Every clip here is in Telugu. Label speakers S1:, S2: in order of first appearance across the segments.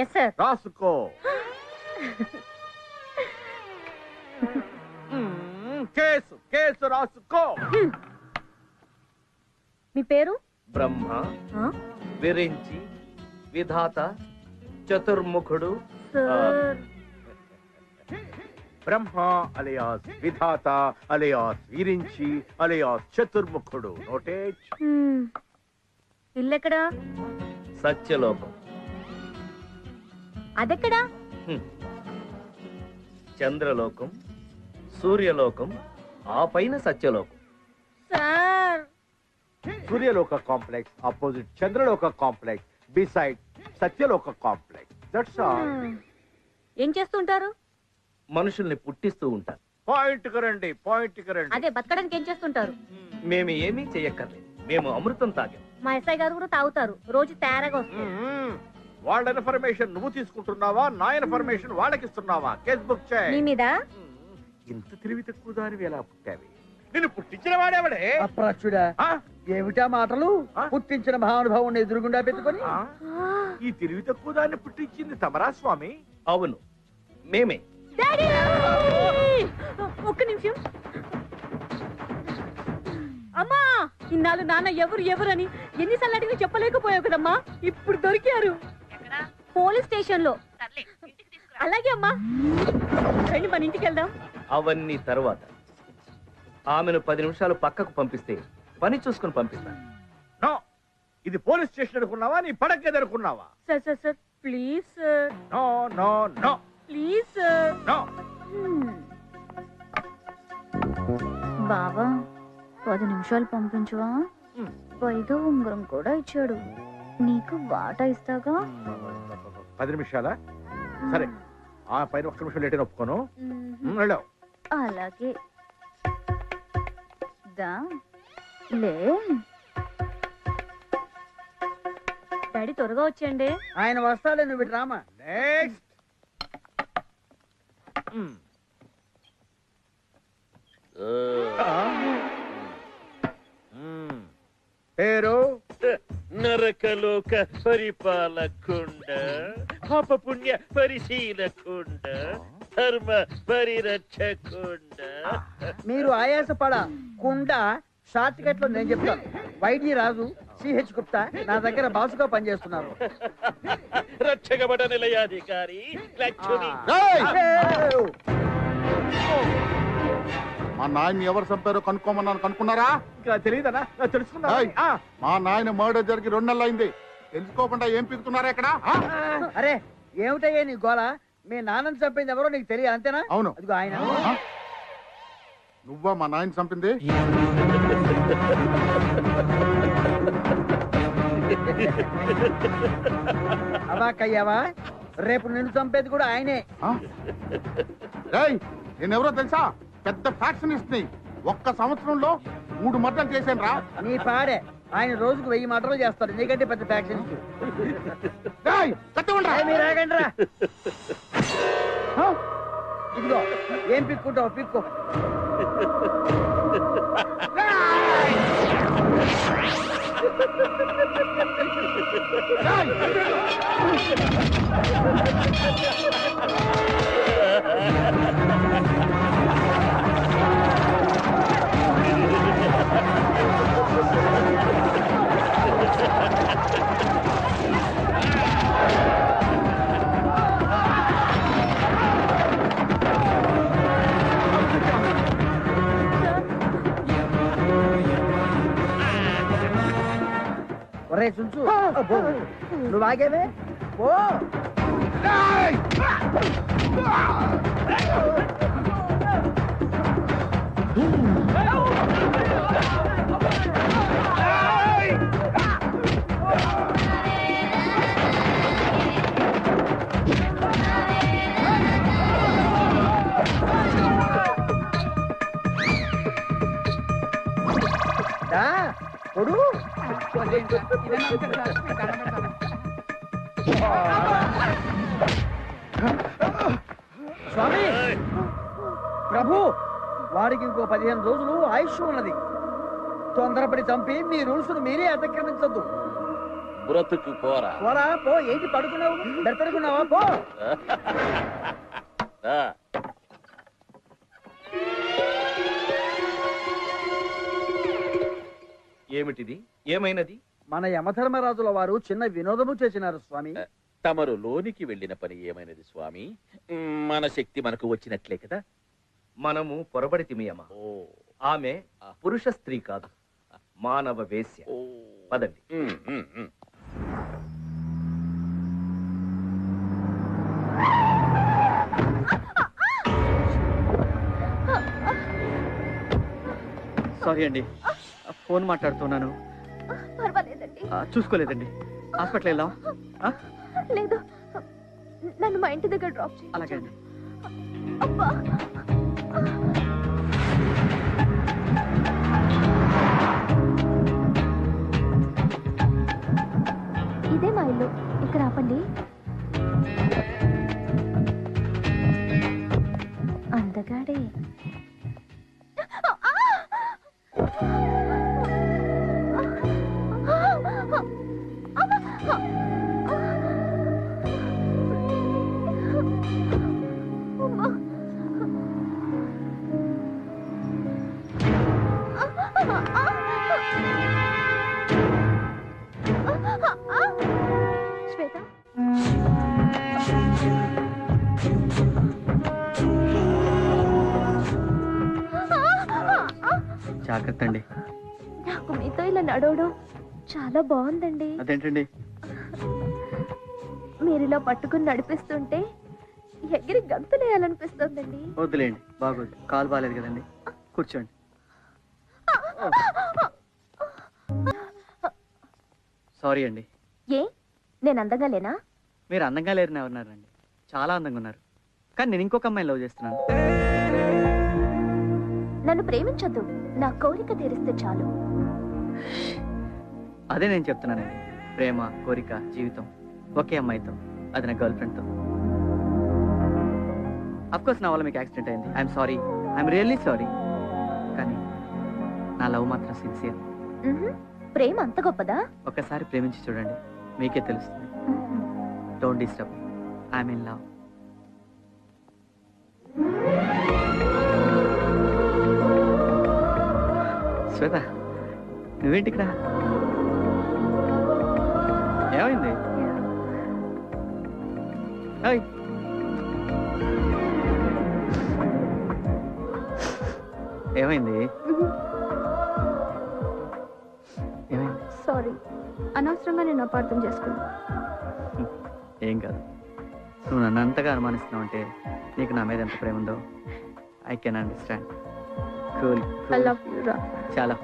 S1: Yes sir.
S2: రాసుకో. కేసు కేసు రాసుకో.
S1: మీ పేరు?
S3: బ్రహ్మ, విరించి, విధాత, చతుర్ముఖుడు.
S1: Sir
S2: Brahma alias Vidhata alias Virinchi alias చతుర్ముఖుడు. నోటేజ్.
S1: ఇల్లెక్కడా?
S3: సత్యలోకం.
S1: అదెక్కడా?
S3: చంద్రలోకం, సూర్యలోకం, ఆ పైన Satyalokam.
S1: Sir
S2: Suryaloka complex opposite Chandraloka complex beside Satyaloka complex. That's all.
S1: ఏం చేస్తుంటారు?
S3: మనుషుల్ని పుట్టిస్తూ ఉంటారు.
S2: పాయింట్ కరండి, పాయింట్ కరండి.
S1: అదే బతకడానికి ఏం చేస్తుంటారు?
S3: మేము ఏమీ చెయ్యక్కర్లేదు, మేము అమృతం తాగాం.
S1: మా ఎస్ఐ గారు కూడా తాగుతారు, రోజు తయారగా వస్తుంది.
S2: వాళ్ళ ఇన్ఫర్మేషన్ నువ్వు తీసుకుంటున్నావా, నా ఇన్ఫర్మేషన్ వాళ్ళకిస్తున్నావా? కేస్ బుక్ చేయి.
S1: మీ మీద?
S2: ఇంత తెలివి తక్కువ దానివి ఎలా పుట్టావి? నిన్ను పుట్టించిన వాడేవాడే?
S4: అప్రాచుడా, ఏమిటా మాటలు? పుట్టించిన మహానుభావుని ఎదురుగుండా పెట్టుకొని
S2: ఈ తెలివి తక్కువ దాన్ని పుట్టించింది తమరా స్వామి?
S3: అవును, మేమే.
S1: ఒక్క నిమిషం. అమ్మా, ఇన్నాళ్ళు నాన్న ఎవరు ఎవరని ఎన్నిసార్లు అడిగి చెప్పలేకపోయావు కదమ్మా, ఇప్పుడు దొరికారు. పోలీస్ స్టేషన్ లో. అలాగే అమ్మా, రండి మన ఇంటికి వెళ్దాం.
S3: అవన్నీ తర్వాత. ఆమెను 10 నిమిషాలు పక్కకు పంపిస్తే పని చూసుకుని పంపిస్తాను.
S2: నో, ఇది పోలీస్ స్టేషన్ అనుకున్నావా, నీ పడకేది అనుకున్నావా?
S1: Sir sir sir please sir.
S2: No no no
S1: please sir.
S2: No.
S1: బావా 10 నిమిషాలు పంపించవా? పైగా ఉంగరం కూడా ఇచ్చాడు. నీకు బాట ఇస్తాగా.
S2: 10 నిమిషాలా? సరే, ఆ పైన ఒక్క నిమిషం లేట్ ఒప్పుకోను. వెళ్ళావు.
S1: అలాగే దా లే. డాడీ త్వరగా వచ్చేయండి.
S4: ఆయన వస్తాడే, నువ్వు ఇటు రామా.
S2: నెక్స్ట్. పేరు?
S5: నరకలోక పరిపాలకుండ, పాపపుణ్య పరిశీలకుండ, ధర్మ పరిరక్షకుండ.
S4: మీరు ఆయాసపడ కుండ షార్ట్ కట్ లో నేను చెప్తాను. వైడి రాజు, సిహెచ్ గుప్తా నా దగ్గర బాసుగా పనిచేస్తున్నారు.
S5: రక్షకబడ నిలయాధికారి లక్ష్మి.
S6: మా నాయన్ని ఎవరు చంపారో కనుక్కోమన్నాను, కనుక్కున్నారా?
S2: ఇంకా తెలియదనా? తెలుసుకున్నా.
S6: మా నాయన మర్డర్ జరిగి 2 నెలలు అయింది. తెలుసుకోకుండా ఏం పిగుతున్నారా ఇక్కడ?
S4: అరే ఏమిటయ్యా నీ గోళ? మీ నాన్నని చంపింది ఎవరో నీకు తెలియదు అంతేనా?
S6: అవును.
S4: అదిగో ఆయన.
S6: నువ్వా మా నాయన చంపింది?
S4: అవాకయ్యావా? రేపు నిన్ను చంపేది కూడా ఆయనే.
S6: నేనెవరో తెలుసా? పెద్ద ఫ్యాక్షన్ ని. ఒక్క సంవత్సరంలో 3 మర్డర్లు చేశాను రా.
S4: నీ పాడే. ఆయన రోజుకు 1000 మర్డర్లు చేస్తారు, నీకంటే పెద్ద ఫ్యాక్షన్. మీరు ఆగండి రా. ఇదిగో ఏం పిక్కుంటావు పిక్కు. ఒరే చుంచు, నువ్వు ఆగేవే ఓ. కొడు స్వామి ప్రభు, వాడికి ఇంకో 15 రోజులు ఆయుష్ ఉన్నది. తొందరపడి చంపి మీ రూల్స్ మీరే అతిక్రమించద్దు.
S5: బ్రతుకు పోరా
S4: పోరా పో, ఏంటి పడుకున్నావు? బెడతడుకున్నావా? పో.
S5: రా.
S3: ఏమిటిది? ఏమైనది?
S4: మన యమధర్మరాజుల వారు చిన్న వినోదము చేసినారు స్వామి.
S5: తమరు లోనికి వెళ్ళిన పని ఏమైనది స్వామి? మన శక్తి మనకు వచ్చినట్లే కదా.
S3: మనము పొరబడితిమి అమ్మ.
S5: ఓ
S3: ఆమె పురుష స్త్రీ కాదు, మానవ వేశ్య.
S5: ఓ.
S3: పదండి.
S7: సారీ అండి, ఫోన్ మాట్లాడుతున్నాను.
S1: పర్వాలేదండి.
S7: చూసుకోలేదండి. హాస్పిటల్ వెళ్దాం.
S1: లేదు, నన్ను మా ఇంటి దగ్గర డ్రాప్ చేయండి.
S7: అలాగే అండి.
S1: అబ్బా. ఇదే మా ఇల్లు, ఇక్కడ ఆపండి. అందగాడే. శ్వేత,
S7: జాగ్రత్త అండి.
S1: నాకు మీతో ఇలా నడవడం చాలా బాగుందండి.
S7: అదేంటండి?
S1: మీరు ఇలా పట్టుకుని నడిపిస్తుంటే ఎగిరి గంతులేయాలనిపిస్తుందండి.
S7: వద్దులేండి, బాగోదు. కాలు బాగాలేదు కదండి. కూర్చోండి. సారీ అండి.
S1: ఏ, నేను అందంగా లేనా?
S7: మీరు అందంగా లేరని ఎవరున్నారండి? చాలా అందంగా ఉన్నారు. కానీ నేను ఇంకొక అమ్మాయిని లవ్ చేస్తున్నాను.
S1: నన్ను ప్రేమించొద్దు, నా కోరిక తీరిస్తే చాలు.
S7: అదే నేను చెప్తున్నానండి. ప్రేమ, కోరిక, జీవితం ఒకే అమ్మాయితో, అది నా గర్ల్ ఫ్రెండ్తో. అఫ్కోర్స్ నా వల్ల మీకు యాక్సిడెంట్ అయింది. I'm sorry, I'm really sorry. కానీ నా లవ్ మాత్రం సిన్సియర్.
S1: ప్రేమ అంత గొప్పదా?
S7: ఒక్కసారి ప్రేమించి చూడండి, మీకే తెలుస్తుంది. Don't disturb, I'm in love. Shweta, నువ్వేంటి ఇక్కడ? ఏమైంది? ఓయ్, ఏమైంది? ఏమైంది?
S1: సారీ, అనవసరంగా నేను అపార్థం చేసుకున్నా.
S7: ఏం కాదు. నువ్వు నన్ను అంతగా అనుమానిస్తున్నావు అంటే నీకు నా మీద ఎంత ప్రేమ ఉందో I can understand. Cool.
S1: I love you రా.
S7: చాలా.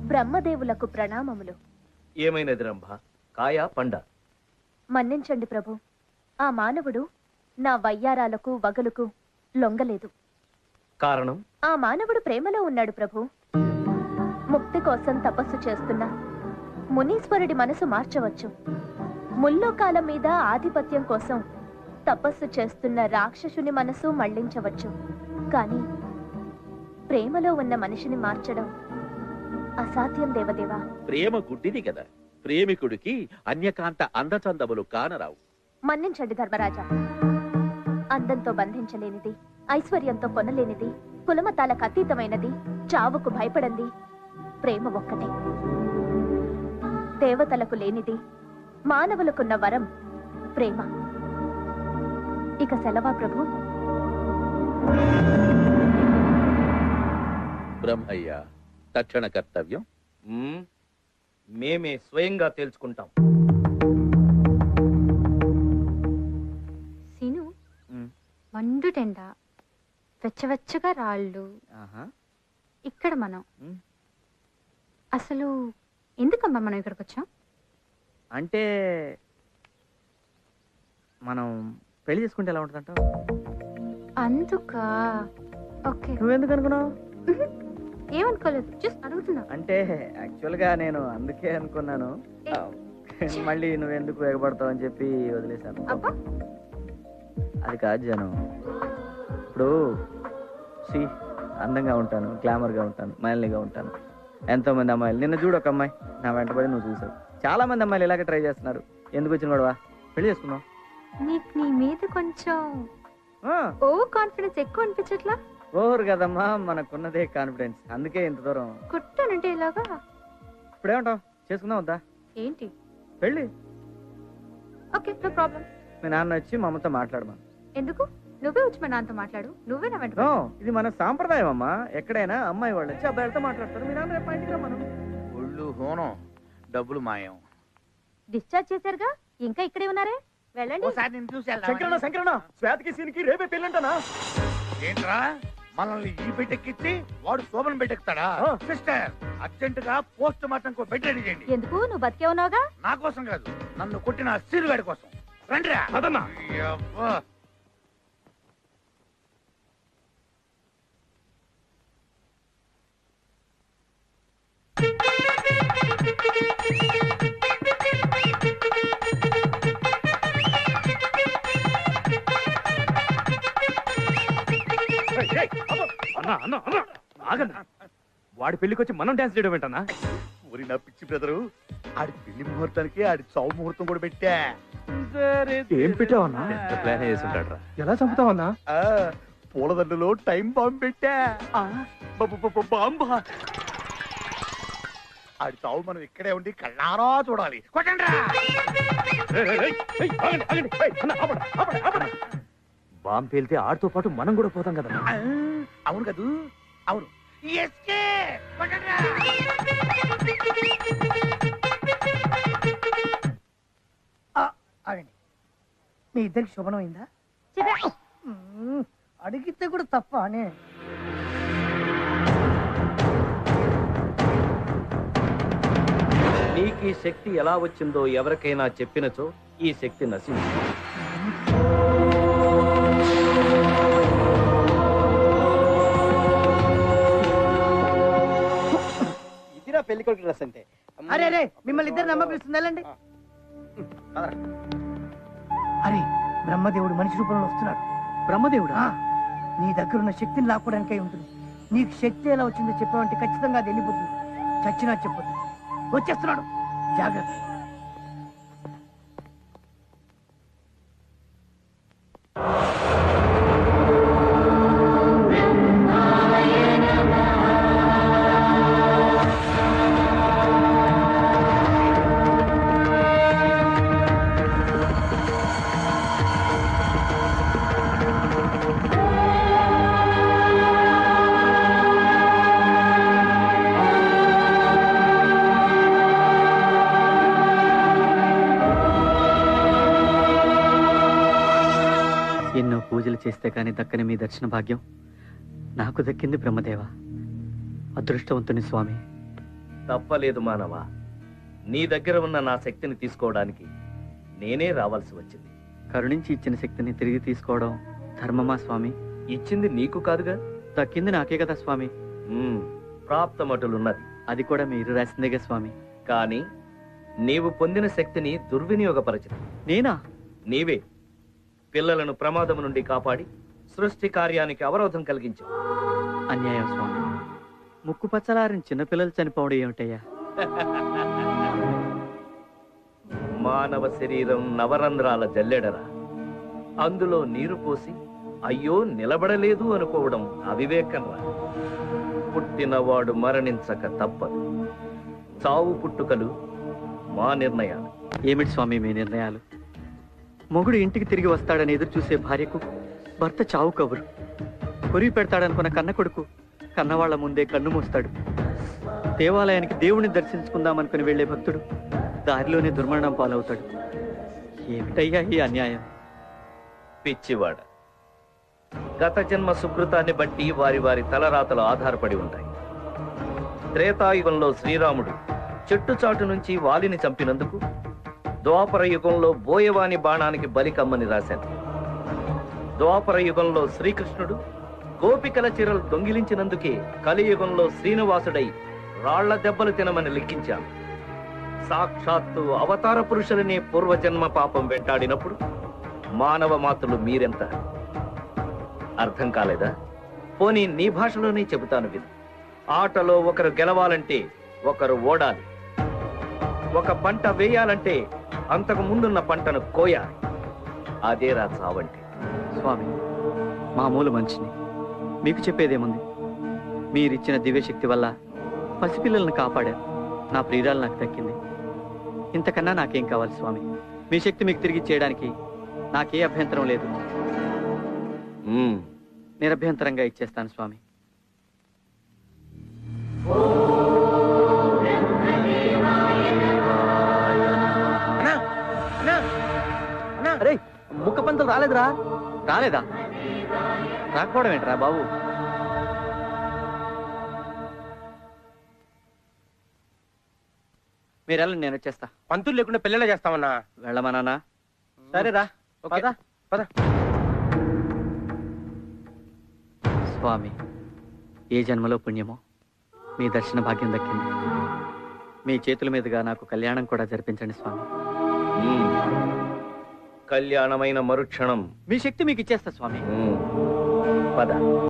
S1: బ్రహ్మదేవులకు ప్రణామములు.
S3: ఏమైనది రంభ? కాయ పండ?
S1: మన్నించండి ప్రభు, ఆ మానవుడు నా వయ్యారాలకు వగలుకు లొంగలేదు.
S3: కారణం?
S1: ఆ మానవుడు ప్రేమలో ఉన్నాడు ప్రభు. ముక్తి కోసం తపస్సు చేస్తున్న మునీశ్వరుడి మనసు మార్చవచ్చు. ముల్లోకాల మీద ఆధిపత్యం కోసం తపస్సు చేస్తున్న రాక్షసుని మనసు మళ్లించవచ్చు. కానీ ప్రేమలో ఉన్న మనిషిని మార్చడం అసాధ్యం దేవదేవా.
S5: ప్రేమ గుడ్డిది కదా, ప్రేమికుడికి అన్యకాంత అందచందములు కానరావు.
S1: మన్నించండి ధర్మరాజా. అందంతో బంధించలేనిది, ఐశ్వర్యంతో కొనలేనిది, కులమతాలకు అతీతమైనది, చావుకు భయపడంది ప్రేమ ఒక్కటే. దేవతలకు లేనిది, మానవులకున్న వరం ప్రేమ. ఇక సెలవా ప్రభు?
S5: బ్రహ్మయ్య, తక్షణ కర్తవ్యం.
S3: మేమే స్వయంగా తేల్చుకుంటాం.
S8: సీను, మండు టెండ, వెచ్చవెచ్చగా రాళ్ళు, ఇక్కడ మనం అసలు ఎందుకమ్మా మనం ఇక్కడికి వచ్చాం?
S7: అంటే మనం పెళ్లి చేసుకుంటే ఎలా ఉంటుందంటావు?
S8: అందుకా? ఓకే.
S7: నువ్వెందుకు అనుకున్నావు?
S8: ఏమనుకోలేదు, జస్ట్ అడుగుతున్నా.
S7: అంటే యాక్చువల్గా నేను అందుకే అనుకున్నాను. మళ్ళీ నువ్వెందుకు ఎగబడతావు అని చెప్పి వదిలేశాను.
S8: అబ్బా,
S7: అది కాదు జనం. ఇప్పుడు అందంగా ఉంటాను, గ్లామర్గా ఉంటాను, మైల్గా ఉంటాను. ఎంతో మంది అమ్మాయిలు, నిన్న చూడు ఒక అమ్మాయి నా వెంటబడి నువ్వు చూసావు. చాలా మంది అమ్మాయిలు ఇలాగే ట్రై చేస్తున్నారు. ఎందుకు వచ్చిన గొడవ? పెళ్లి చేసుకుందాం.
S8: నీకు నీ మీద కొంచెం
S7: ఆ,
S8: ఓవర్ కాన్ఫిడెన్స్ ఎక్కువ అనిపించట్లా?
S7: ఓవర్ కదమ్మా, మనకున్నదే కాన్ఫిడెన్స్, అందుకే ఇంత దూరం.
S8: కుట్టానంటే ఇలాగా?
S7: ఇప్పుడేమంటావు, చేసుకుందాం వద్దా
S8: ఏంటి?
S7: పెళ్ళి?
S8: Okay, no problem.
S7: మీ నాన్న వచ్చి మా అమ్మతో మాట్లాడమా.
S8: ఎందుకు? నువ్వే వచ్చి మా నాన్నతో మాట్లాడు. నువ్వే నా వెంట
S7: నో, ఇది మన సాంప్రదాయం అమ్మా. ఎక్కడైనా అమ్మాయి వాళ్ళు వచ్చి అబ్బాయిలతో మాట్లాడతారు. మీ నాన్న రేపు మా ఇంటికి రమ్మను.
S6: ఒళ్ళు హోనం, డబ్బులు మాయం.
S1: డిశ్చార్జ్ చేశారుగా, ఇంకా ఇక్కడే ఉన్నారే, వెళ్ళండి.
S6: ఓసారి నేను చూసి
S7: శంకరన్న, శంకరన్న, శ్వేతకి సీన్కి రేపే పెళ్ళంటానా?
S6: ఏంట్రా మనల్ని ఈ బెట్టెక్కిచ్చి వాడు శోభన బెట్టెక్కుతాడా? సిస్టర్, అర్జెంట్ గా పోస్ట్ మార్టం కో బెడ్ రెడీ చేయండి.
S1: ఎందుకు? నువ్వు బతికే ఉన్నావుగా.
S6: నా కోసం కాదు, నన్ను కొట్టిన సీరుగాడి కోసం. రండిరా. అబ్బా.
S3: వాడి పెళ్లికి వచ్చి మనం డాన్స్ చేయడం ఏంటన్నా?
S6: ఊరి నా పిచ్చి బ్రదరు, ఆడి పెళ్లి ముహూర్తానికి ఆడి చావు ముహూర్తం కూడా పెట్టా.
S3: ఏం పెట్టావన్నా? ప్లాన్ చేస్తుంటాడు. ఎలా చంపుతావన్నా?
S6: ఆ, పూలదండలో టైం బాంబు పెట్టా.
S3: బాంబా?
S6: ఆడి చావు మనం ఇక్కడే ఉండి కళ్ళారా చూడాలి. కొట్టండ్రా.
S3: బాంబు పేలితే ఆడితో పాటు మనం కూడా పోతాం కదా.
S6: ఆ, అవును కదూ, అవును. ఎస్కే, కొట్టండ్రా.
S4: ఆగండి, మీ ఇద్దరికి శుభనం అయిందా? అడిగితే కూడా తప్ప అనే.
S3: నీకు ఈ శక్తి ఎలా వచ్చిందో ఎవరికైనా చెప్పినచో ఈ శక్తి నశించు.
S7: ఇదిరా పెళ్లి కొడుకు డ్రెస్ అంటే.
S4: అరే అరే, మిమ్మల్ని ఇద్దరు నమ్మపిస్తుంది, వెళ్ళండి. అరే, బ్రహ్మదేవుడు మనిషి రూపంలో వస్తున్నాడు.
S7: బ్రహ్మదేవుడా?
S4: నీ దగ్గర ఉన్న శక్తిని లాక్కోవడానికై ఉంటుంది. నీకు శక్తి ఎలా వచ్చిందో చెప్పావంటే ఖచ్చితంగా అది వెళ్ళిపోతుంది. చచ్చినా చెప్పొద్దు. వచ్చేస్తున్నాడు, జాగ్రత్త.
S7: ఎన్నో పూజలు చేస్తే కానీ దక్కని మీ దర్శన భాగ్యం నాకు దక్కింది బ్రహ్మదేవ. అదృష్టవంతుని స్వామి.
S3: తప్పలేదు మానవా, నీ దగ్గర ఉన్న నా శక్తిని తీసుకోవడానికి నేనే రావాల్సి వచ్చింది.
S7: కరుణించి ఇచ్చిన శక్తిని తిరిగి తీసుకోవడం ధర్మమా స్వామి?
S3: ఇచ్చింది నీకు కాదుగా,
S7: దక్కింది నాకే కదా స్వామి.
S3: ప్రాప్తమటులున్నది.
S7: అది కూడా మీరు రాసిందేగా స్వామి.
S3: కానీ నీవు పొందిన శక్తిని దుర్వినియోగపరచదు.
S7: నేనా?
S3: నీవే పిల్లలను ప్రమాదం నుండి కాపాడి సృష్టి కార్యానికి అవరోధం కలిగించావు.
S7: అన్యాయం స్వామి. ముక్కు పచ్చలారిన చిన్నపిల్లలు చనిపోవడం ఏమిటయ్యా?
S3: మానవ శరీరం నవరంధ్రాల జల్లెడరా, అందులో నీరు పోసి అయ్యో నిలబడలేదు అనుకోవడం అవివేకంరా. పుట్టినవాడు మరణించక తప్పదు. చావు పుట్టుకలు మా నిర్ణయాలు.
S7: ఏమిటి స్వామి మీ నిర్ణయాలు? మొగుడు ఇంటికి తిరిగి వస్తాడని ఎదురు చూసే భార్యకు భర్త చావు కబురు. కొరివి పెడతాడనుకున్న కన్న కొడుకు కన్నవాళ్ల ముందే కన్ను మూస్తాడు. దేవాలయానికి దేవుణ్ణి దర్శించుకుందామనుకుని వెళ్లే భక్తుడు దారిలోనే దుర్మరణం పాలవుతాడు. ఏమిటయ్యా ఈ అన్యాయం?
S3: పిచ్చివాడ, గత జన్మ సుకృతాన్ని బట్టి వారి వారి తలరాతలు ఆధారపడి ఉంటాయి. త్రేతాయుగంలో శ్రీరాముడు చెట్టుచాటు నుంచి వాలిని చంపినందుకు ద్వాపర యుగంలో బోయవాని బాణానికి బలికమ్మని రాశాను. ద్వాపర యుగంలో శ్రీకృష్ణుడు గోపికల చీరలు దొంగిలించినందుకే కలియుగంలో శ్రీనివాసుడై రాళ్ల దెబ్బలు తినమని లిఖించాను. సాక్షాత్తు అవతార పురుషులనే పూర్వజన్మ పాపం వెంటాడినప్పుడు మానవ మాతృలు మీరెంత? అర్థం కాలేదా? పోనీ నీ భాషలోనే చెబుతాను విను. ఆటలో ఒకరు గెలవాలంటే ఒకరు ఓడాలి. ఒక పంట వేయాలంటే అంతకు ముందున్న పంటను కోయాలి. అదేరా చావంటే.
S7: స్వామి, మామూలు మనిషిని, మీకు చెప్పేదేముంది? మీరిచ్చిన దివ్యశక్తి వల్ల పసిపిల్లలను కాపాడారు. నా ప్రియురాలు నాకు దక్కింది. ఇంతకన్నా నాకేం కావాలి స్వామి? మీ శక్తి మీకు తిరిగి చేయడానికి నాకే అభ్యంతరం లేదు. నిరభ్యంతరంగా ఇచ్చేస్తాను స్వామి. అరే, ముక్క పంతులు రాలేదురా? రాలేదా? రాకపోవడం ఏంట్రా బాబు? మీరెళ్ళండి, నేను వచ్చేస్తా.
S9: పంతులు లేకుండా పెళ్ళిళ్ళ చేస్తామన్నా.
S7: వెళ్ళమన్నా?
S9: సరేరా, పద పద.
S7: స్వామి, ఏ జన్మలో పుణ్యమో మీ దర్శన భాగ్యం దక్కింది. మీ చేతుల మీదుగా నాకు కళ్యాణం కూడా జరిపించండి స్వామి.
S3: కళ్యాణమైన మరుక్షణం
S7: మీ శక్తి మీకు ఇచ్చేస్తా స్వామి.
S3: పద.